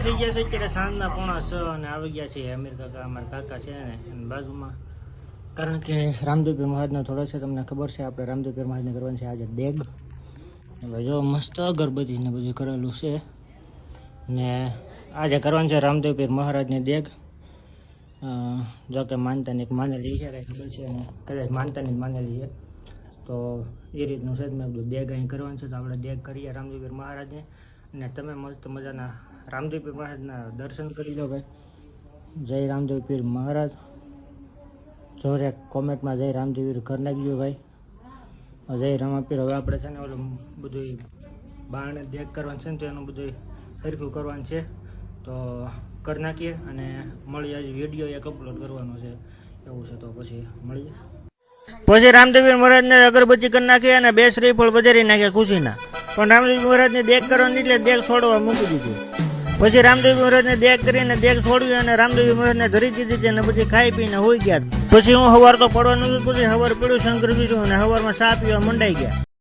થઈ ગયા છે અત્યારે સાંજના 5:30 અને આવી ગયા છે અમીર કાકા, અમારા કાકા છે ને એની બાજુમાં. કારણ કે રામદેવપીર મહારાજનો થોડો છે, તમને ખબર છે આપણે રામદેવપીર મહારાજને કરવાનું છે આજે દેગ. હવે જો મસ્ત અગરબત્તી ને બધું કરેલું છે ને આજે કરવાનું છે રામદેવપીર મહારાજની દેગ. જો કે માનતાની માનેલી છે, કાંઈ ખબર છે અને કદાચ માનતાની જ માનેલી છે, તો એ રીતનું છે. મેં બધું દેગ અહીં કરવાનું છે, તો આપણે દેગ કરીએ રામદેવપીર મહારાજને. અને તમે મસ્ત મજાના રામદેવપીર મહારાજના દર્શન કરી લો ભાઈ. જય રામદેવપીર મહારાજ. જોરે કોમેન્ટમાં જય રામદેવપીર કરી નાખજો ભાઈ. જય રામાપીર. હવે આપણે છે ને ઓલું બધું બાણે દેગ કરવાનું છે ને, તો એનું બધું હરખું કરવાનું છે, તો કરી નાખીએ અને મળીએ. આજે વિડીયો એક અપલોડ કરવાનો છે એવું છે, તો પછી મળીએ. પછી રામદેવપીર મહારાજને અગરબત્તી કરી નાખી અને 2 શ્રીફળ વધારી નાખ્યા ખુશીના. પણ રામદેવપીર મહારાજને દેગ કરવાની એટલે દેગ છોડવા મૂકી દીધું. પછી રામદેવપીર મહારાજને દેગ કરીને દેગ છોડવી અને રામદેવપીર મહારાજને ધરી દીધી છે અને પછી ખાઈ પીને હોઈ ગયા. પછી હું સવાર તો પડવાનું હતું, પછી સવાર પીડું શંકર બીજું અને સવારમાં ચા પીવા મંડાઈ ગયા.